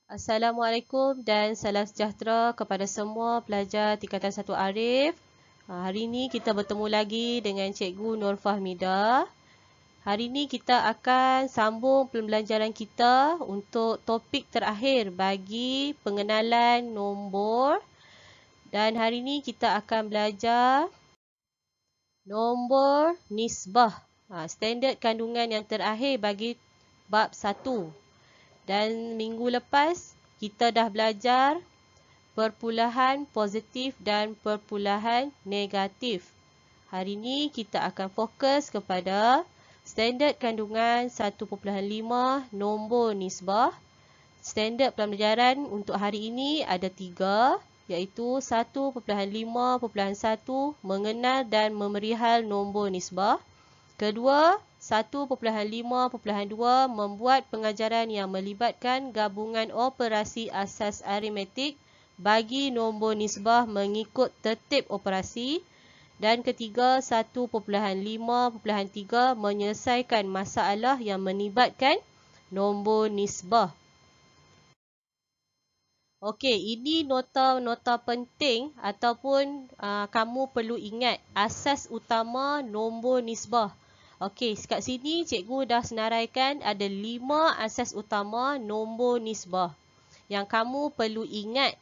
Assalamualaikum dan salam sejahtera kepada semua pelajar tingkatan 1 Arif. Hari ini kita bertemu lagi dengan Cikgu Nur Fahmida. Hari ini kita akan sambung pembelajaran kita untuk topik terakhir bagi pengenalan nombor. Dan hari ini kita akan belajar nombor nisbah. Standard kandungan yang terakhir bagi bab 1. Dan minggu lepas kita dah belajar perpulahan positif dan perpulahan negatif. Hari ini kita akan fokus kepada standard kandungan 1.5 nombor nisbah. Standard pembelajaran untuk hari ini ada 3, iaitu 1.5.1 mengenal dan memerihal nombor nisbah. Kedua, 1.5.2 membuat pengajaran yang melibatkan gabungan operasi asas aritmetik bagi nombor nisbah mengikut tertib operasi. Dan ketiga, 1.5.3 menyelesaikan masalah yang melibatkan nombor nisbah. Okey, ini nota-nota penting ataupun kamu perlu ingat asas utama nombor nisbah. Okey, kat sini cikgu dah senaraikan ada 5 asas utama nombor nisbah yang kamu perlu ingat.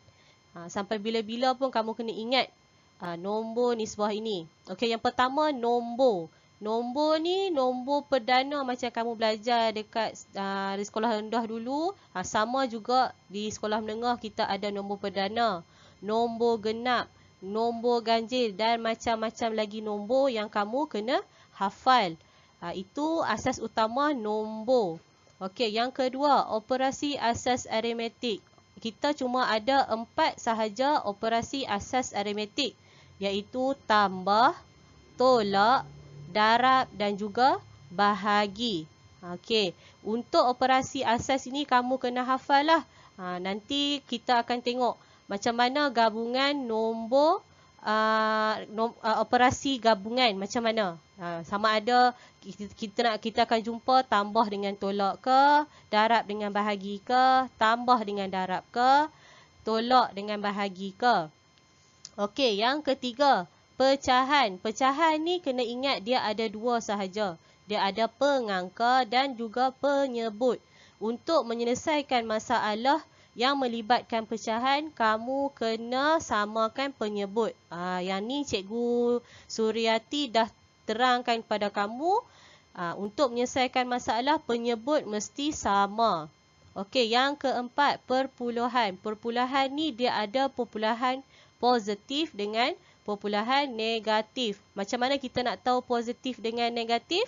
Sampai bila-bila pun kamu kena ingat nombor nisbah ini. Okey, yang pertama nombor. Nombor ni nombor perdana macam kamu belajar dekat di sekolah rendah dulu. Sama juga di sekolah menengah kita ada nombor perdana, nombor genap, nombor ganjil dan macam-macam lagi nombor yang kamu kena hafal. Itu asas utama nombor. Okey, yang kedua, operasi asas aritmetik. Kita cuma ada 4 sahaja operasi asas aritmetik, iaitu tambah, tolak, darab dan juga bahagi. Okey, untuk operasi asas ini kamu kena hafal lah. Nanti kita akan tengok macam mana gabungan nombor operasi gabungan macam mana. Sama ada kita akan jumpa tambah dengan tolak ke, darab dengan bahagi ke, tambah dengan darab ke, tolak dengan bahagi ke. Okey, yang ketiga, pecahan. Pecahan ni kena ingat dia ada 2 sahaja. Dia ada pengangka dan juga penyebut. Untuk menyelesaikan masalah yang melibatkan pecahan, kamu kena samakan penyebut. Yang ni Cikgu Suryati dah terangkan kepada kamu. Untuk menyelesaikan masalah, penyebut mesti sama. Okey, yang keempat, perpuluhan. Perpuluhan ni dia ada perpuluhan positif dengan perpuluhan negatif. Macam mana kita nak tahu positif dengan negatif?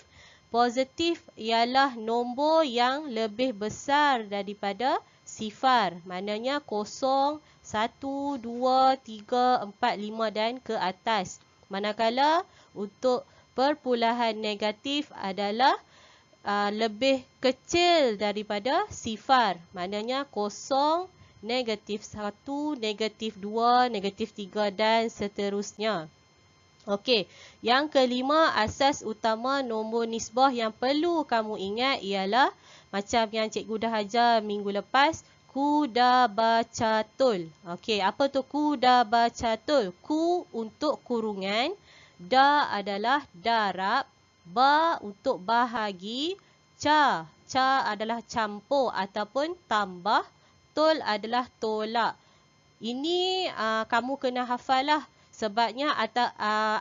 Positif ialah nombor yang lebih besar daripada sifar. Maknanya 0, 1, 2, 3, 4, 5 dan ke atas. Manakala untuk perpuluhan negatif adalah lebih kecil daripada sifar. Maknanya 0, negatif 1, negatif 2, negatif 3 dan seterusnya. Okey, yang kelima, asas utama nombor nisbah yang perlu kamu ingat ialah macam yang cikgu dah ajar minggu lepas, kudabacatul. Okey, apa tu kudabacatul? Ku untuk kurungan, da adalah darab, ba untuk bahagi, ca adalah campur ataupun tambah, tol adalah tolak. Ini kamu kena hafal lah. Sebabnya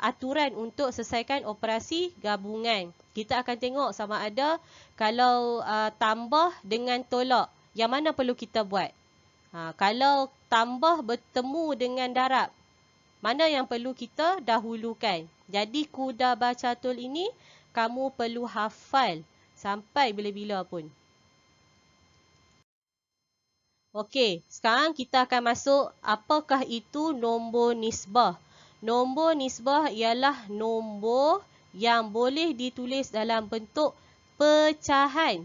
aturan untuk selesaikan operasi gabungan. Kita akan tengok sama ada kalau tambah dengan tolak, yang mana perlu kita buat? Kalau tambah bertemu dengan darab, mana yang perlu kita dahulukan? Jadi kudabacatul ini kamu perlu hafal sampai bila-bila pun. Okey, sekarang kita akan masuk apakah itu nombor nisbah. Nombor nisbah ialah nombor yang boleh ditulis dalam bentuk pecahan.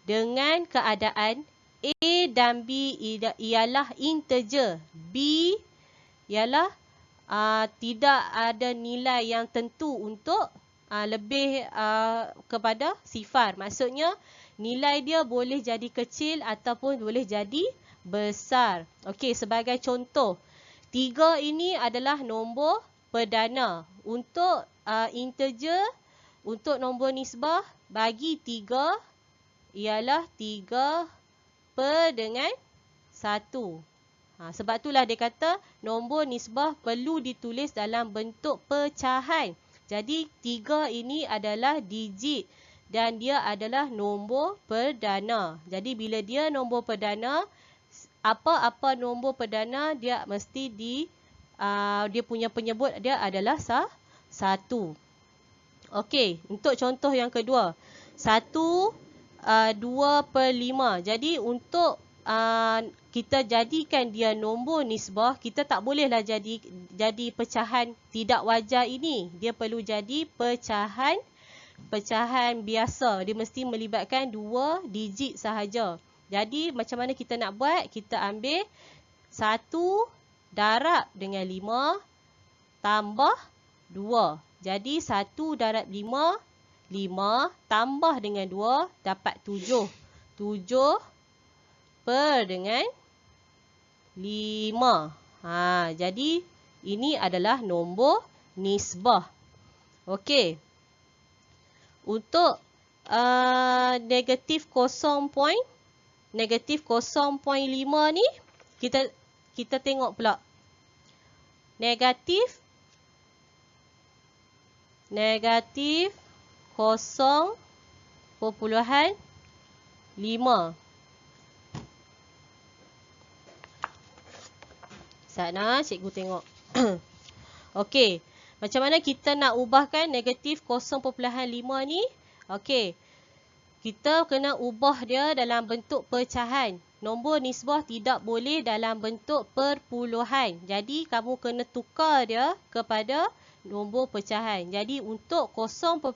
Dengan keadaan A dan B ialah integer. B ialah tidak ada nilai yang tentu untuk lebih kepada sifar. Maksudnya Nilai dia boleh jadi kecil ataupun boleh jadi besar. Okey, sebagai contoh, 3 ini adalah nombor perdana. Untuk integer, untuk nombor nisbah, bagi 3 ialah 3 per dengan 1. Sebab itulah dia kata nombor nisbah perlu ditulis dalam bentuk pecahan. Jadi 3 ini adalah digit dan dia adalah nombor perdana. Jadi bila dia nombor perdana, apa-apa nombor perdana dia mesti dia punya penyebut dia adalah 1. Okey, untuk contoh yang kedua. 2/5. Jadi untuk kita jadikan dia nombor nisbah, kita tak bolehlah jadi pecahan tidak wajar ini. Dia perlu jadi pecahan biasa. Dia mesti melibatkan 2 digit sahaja. Jadi macam mana kita nak buat? Kita ambil 1 darab dengan 5 tambah 2. Jadi 1 darab 5, 5 tambah dengan 2 dapat 7. 7 per dengan 5. Jadi ini adalah nombor nisbah. Okey. Untuk negatif 0.5 ni kita tengok pula. Negatif 0.5. Sana cikgu tengok. Okey. Macam mana kita nak ubahkan negatif 0.5 ni? Okey. Kita kena ubah dia dalam bentuk pecahan. Nombor nisbah tidak boleh dalam bentuk perpuluhan. Jadi kamu kena tukar dia kepada nombor pecahan. Jadi untuk 0.5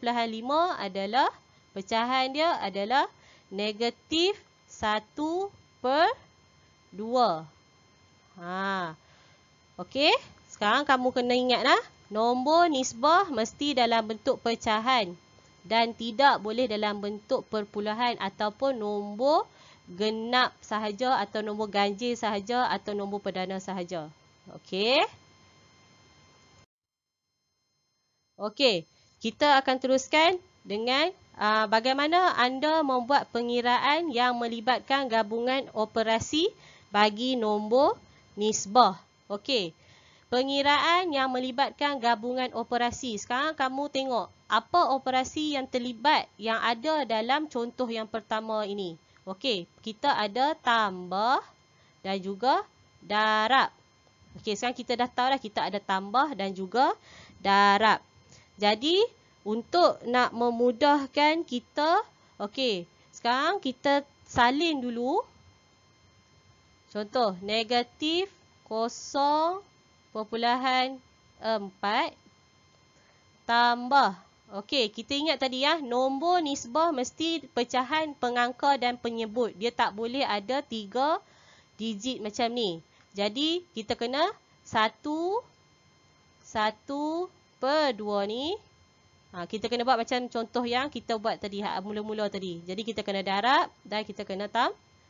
adalah pecahan dia adalah negatif 1/2. Okey. Sekarang kamu kena ingat lah. Nombor nisbah mesti dalam bentuk pecahan. Dan tidak boleh dalam bentuk perpuluhan ataupun nombor genap sahaja atau nombor ganjil sahaja atau nombor perdana sahaja. Okey. Okey, kita akan teruskan dengan bagaimana anda membuat pengiraan yang melibatkan gabungan operasi bagi nombor nisbah. Okey. Pengiraan yang melibatkan gabungan operasi. Sekarang kamu tengok apa operasi yang terlibat yang ada dalam contoh yang pertama ini. Okey, kita ada tambah dan juga darab. Okey, sekarang kita dah tahu dah kita ada tambah dan juga darab. Jadi, untuk nak memudahkan kita, okey, sekarang kita salin dulu. Contoh, negatif 0.4 tambah. Okey, kita ingat tadi ya, nombor nisbah mesti pecahan pengangka dan penyebut. Dia tak boleh ada 3 digit macam ni. Jadi, kita kena 1/2 ni. Kita kena buat macam contoh yang kita buat tadi, mula-mula tadi. Jadi, kita kena darab dan kita kena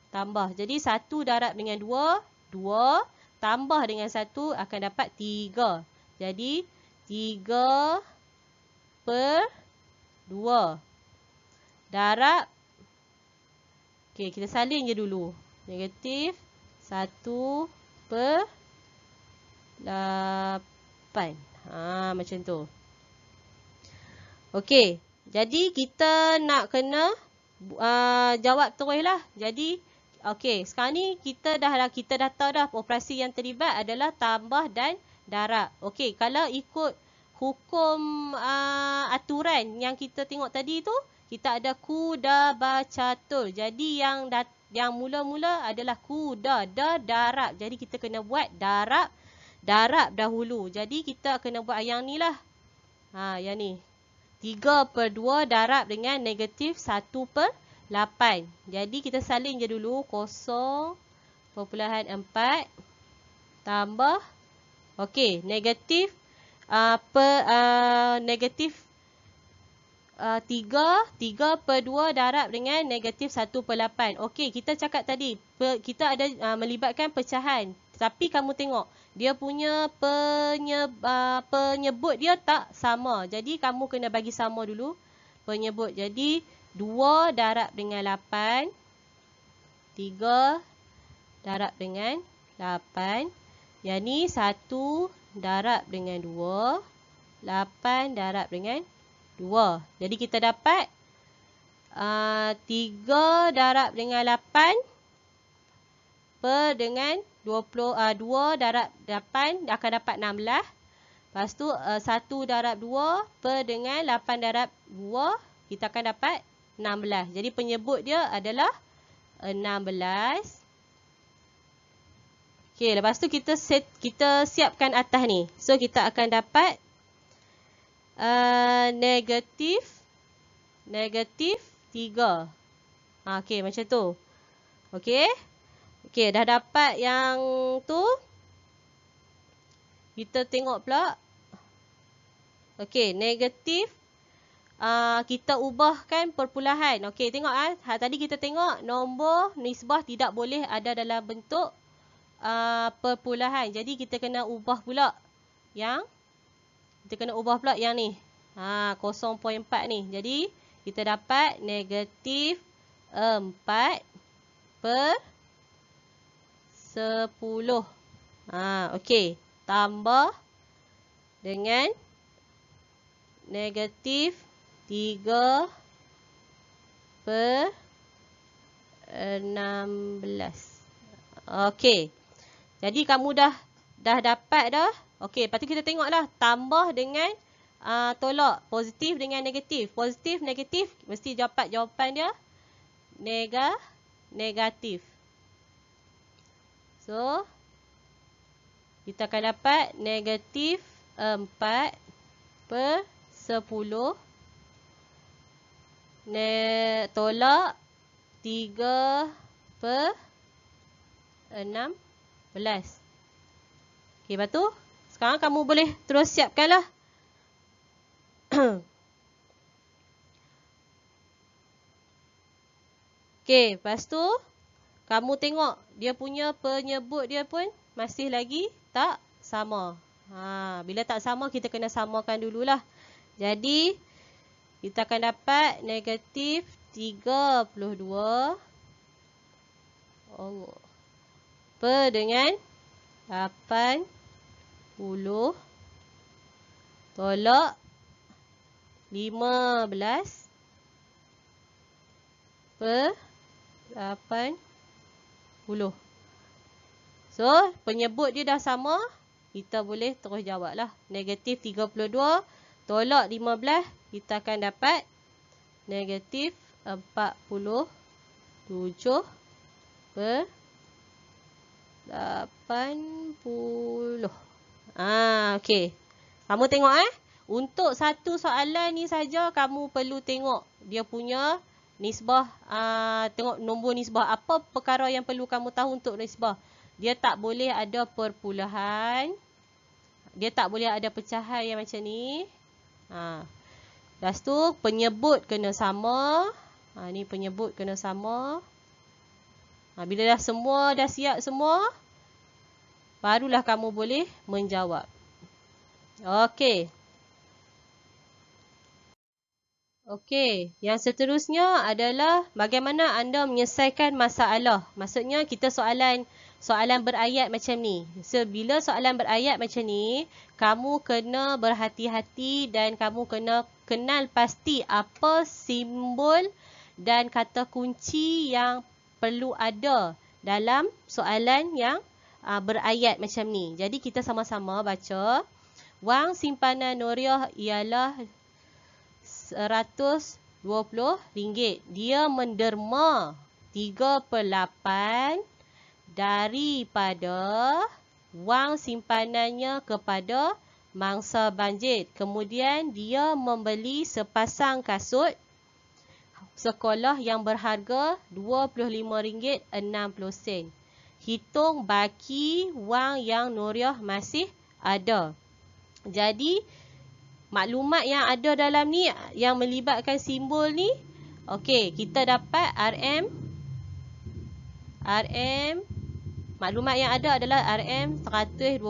tambah. Jadi, 1 darab dengan 2, 2. Tambah dengan 1 akan dapat 3. Jadi, 3/2. Darab. Okey, kita salin je dulu. Negatif 1/8. Macam tu. Okey, jadi kita nak kena jawab terus lah. Jadi, okey, sekarang ni kita dah tahu dah operasi yang terlibat adalah tambah dan darab. Okey, kalau ikut hukum aturan yang kita tengok tadi tu, kita ada kuda bacatul. Jadi yang mula-mula adalah kuda, darab. Jadi kita kena buat darab dahulu. Jadi kita kena buat yang ni lah. Yang ni. 3/2 darab dengan negatif 1/8. Jadi kita salin je dulu 0.4 tambah. Okey, negatif negatif 3 per 2 darab dengan negatif 1/8. Okey, kita cakap tadi, kita ada melibatkan pecahan. Tapi kamu tengok, dia punya penyebut dia tak sama. Jadi, kamu kena bagi sama dulu penyebut. Jadi, 2 darab dengan 8. 3 darab dengan 8. Yang ni 1 darab dengan 2. 8 darab dengan 2. Jadi kita dapat 3 darab dengan 8 per dengan 2 darab 8 akan dapat 16. Lepas tu 1 darab 2 per dengan 8 darab 2 kita akan dapat 16. Jadi penyebut dia adalah 16. Okey, lepas tu kita siapkan atas ni. So kita akan dapat negatif 3. Okey, macam tu. Okey. Okey, dah dapat yang tu. Kita tengok pula. Okey, negatif. Kita ubahkan perpulahan. Okey, tengok tadi kita tengok nombor nisbah tidak boleh ada dalam bentuk perpulahan. Jadi kita kena ubah pula yang ni. 0.4 ni. Jadi kita dapat negatif 4 per 10. Okey. Tambah dengan negatif 3 per 16. Okey. Jadi kamu dah dapat dah. Okey, lepas tu kita tengoklah tambah dengan tolak. Positif dengan negatif. Positif, negatif. Mesti dapat jawapan dia negatif. So, kita akan dapat negatif 4 per 10. Tolak 3 per 16. Okey, lepas tu sekarang kamu boleh terus siapkanlah. Okey, lepas tu kamu tengok dia punya penyebut dia pun masih lagi tak sama. Bila tak sama kita kena samakan dululah. Jadi kita akan dapat negatif 32 per dengan 80 tolak 15 per 80. So, penyebut dia dah sama. Kita boleh terus jawab lah. Negatif 32 tolak 15. Kita akan dapat negatif 47 per 80. Okey. Kamu tengok untuk satu soalan ni saja kamu perlu tengok dia punya nisbah. Tengok nombor nisbah. Apa perkara yang perlu kamu tahu untuk nisbah? Dia tak boleh ada perpulahan. Dia tak boleh ada pecahan yang macam ni. Lepas tu penyebut kena sama. Ni penyebut kena sama. Bila dah siap semua, barulah kamu boleh menjawab. Okey. Okey, yang seterusnya adalah bagaimana anda menyelesaikan masalah. Maksudnya kita soalan berayat macam ni. So, bila soalan berayat macam ni, kamu kena berhati-hati dan kamu kena kenal pasti apa simbol dan kata kunci yang perlu ada dalam soalan yang berayat macam ni. Jadi kita sama-sama baca. Wang simpanan Nuriah ialah RM120. Dia menderma 3/8 daripada wang simpanannya kepada mangsa banjir. Kemudian dia membeli sepasang kasut sekolah yang berharga RM25.60. Hitung baki wang yang Nuriah masih ada. Jadi maklumat yang ada dalam ni yang melibatkan simbol ni. Okey, kita dapat RM. Maklumat yang ada adalah RM 120.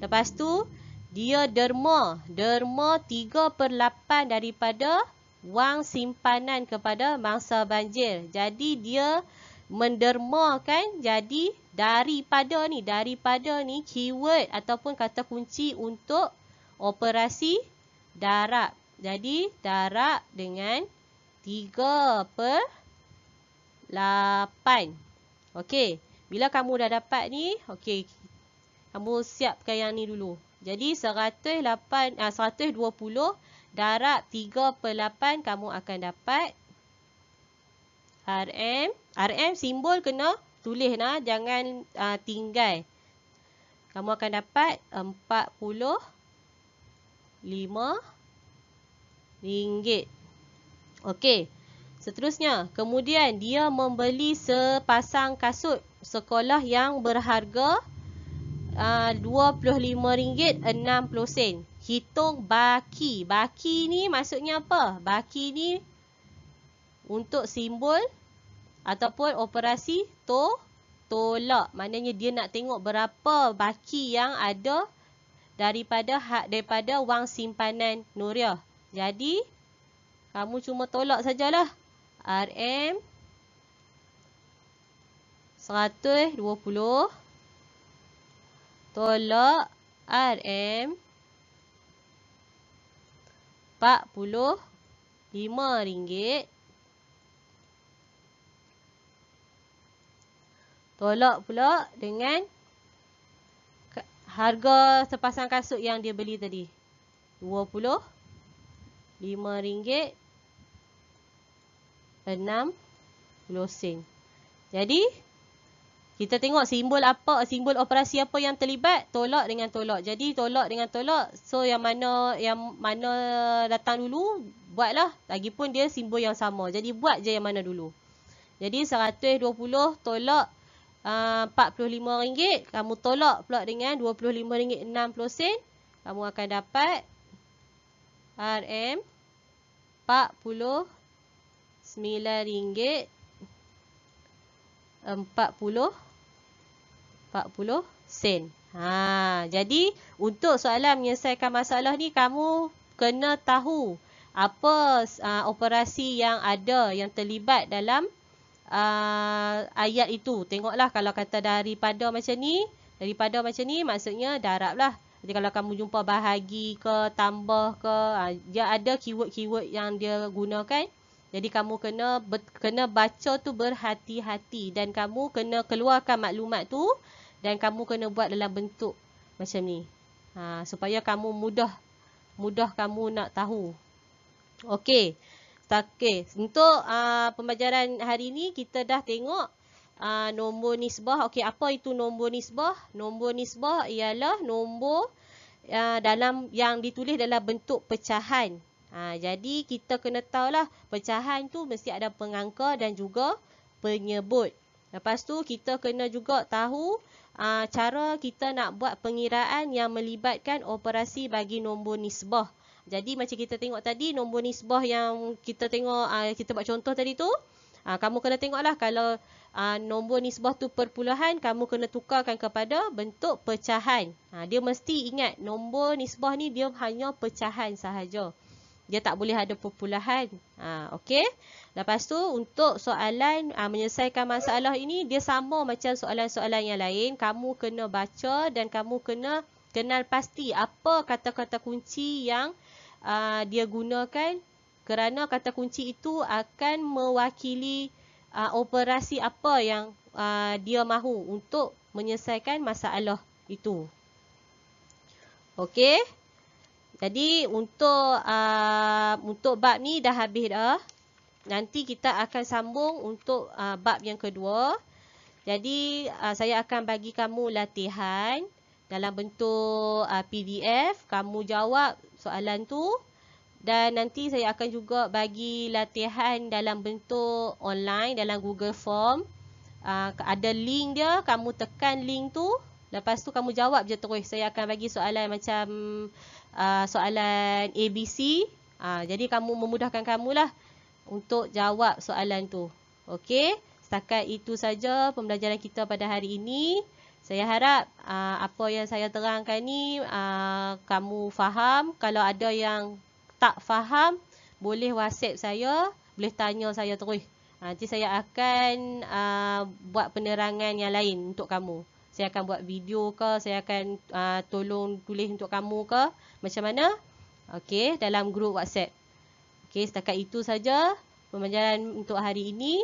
Lepas tu, dia derma. Derma 3/8 daripada wang simpanan kepada mangsa banjir. Jadi, dia mendermakan. Jadi, daripada ni keyword ataupun kata kunci untuk operasi darab. Jadi, darab dengan 3/8. Okey. Bila kamu dah dapat ni, okey. Kamu siapkan yang ni dulu. Jadi 120 darab 3/8 kamu akan dapat RM. RM simbol kena tulis nah, jangan tinggal. Kamu akan dapat RM45. Okey. Seterusnya, kemudian dia membeli sepasang kasut sekolah yang berharga RM25.60. Hitung baki. Baki ni maksudnya apa? Baki ni untuk simbol ataupun operasi tolak. Maknanya dia nak tengok berapa baki yang ada daripada wang simpanan Nuriah. Jadi, kamu cuma tolak sajalah. RM 120 tolak RM RM45. Tolak pula dengan harga sepasang kasut yang dia beli tadi. RM25.60. Jadi, kita tengok simbol apa, simbol operasi apa yang terlibat, tolak dengan tolak. Jadi, tolak dengan tolak. So, yang mana datang dulu, buatlah. Lagipun dia simbol yang sama. Jadi, buat je yang mana dulu. Jadi, 120 tolak RM45. Kamu tolak pula dengan RM25.60. Kamu akan dapat RM RM49.40. Jadi untuk soalan menyelesaikan masalah ni, kamu kena tahu apa operasi yang ada yang terlibat dalam ayat itu. Tengoklah kalau kata daripada macam ni maksudnya darab lah. Jadi kalau kamu jumpa bahagi ke, tambah ke, dia ada keyword-keyword yang dia gunakan. Jadi kamu kena baca tu berhati-hati dan kamu kena keluarkan maklumat tu dan kamu kena buat dalam bentuk macam ni. Supaya kamu mudah kamu nak tahu. Okey. Untuk pembelajaran hari ni kita dah tengok nombor nisbah. Okey, apa itu nombor nisbah? Nombor nisbah ialah nombor yang ditulis dalam bentuk pecahan. Jadi kita kena tahulah pecahan tu mesti ada pengangka dan juga penyebut. Lepas tu kita kena juga tahu cara kita nak buat pengiraan yang melibatkan operasi bagi nombor nisbah. Jadi macam kita tengok tadi, nombor nisbah yang kita tengok, kita buat contoh tadi tu, kamu kena tengoklah kalau nombor nisbah tu perpuluhan, kamu kena tukarkan kepada bentuk pecahan. Dia mesti ingat nombor nisbah ni dia hanya pecahan sahaja. Dia tak boleh ada perpuluhan. Okey. Lepas tu untuk soalan menyelesaikan masalah ini, dia sama macam soalan-soalan yang lain. Kamu kena baca dan kamu kena kenal pasti apa kata-kata kunci yang dia gunakan, kerana kata kunci itu akan mewakili operasi apa yang dia mahu untuk menyelesaikan masalah itu. Okey. Jadi untuk bab ni dah habis dah. Nanti kita akan sambung untuk bab yang kedua. Jadi saya akan bagi kamu latihan dalam bentuk PDF. Kamu jawab soalan tu. Dan nanti saya akan juga bagi latihan dalam bentuk online dalam Google Form. Ada link dia, kamu tekan link tu. Lepas tu kamu jawab je terus. Saya akan bagi soalan macam soalan ABC. Jadi kamu memudahkan kamulah untuk jawab soalan tu. Okey, setakat itu saja pembelajaran kita pada hari ini. Saya harap apa yang saya terangkan ni kamu faham. Kalau ada yang tak faham, boleh WhatsApp saya, boleh tanya saya terus. Nanti saya akan buat penerangan yang lain untuk kamu. Saya akan buat video ke, saya akan tolong tulis untuk kamu ke, macam mana? Okey, dalam grup WhatsApp. Okey, setakat itu saja pembelajaran untuk hari ini.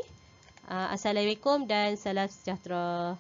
Assalamualaikum dan salam sejahtera.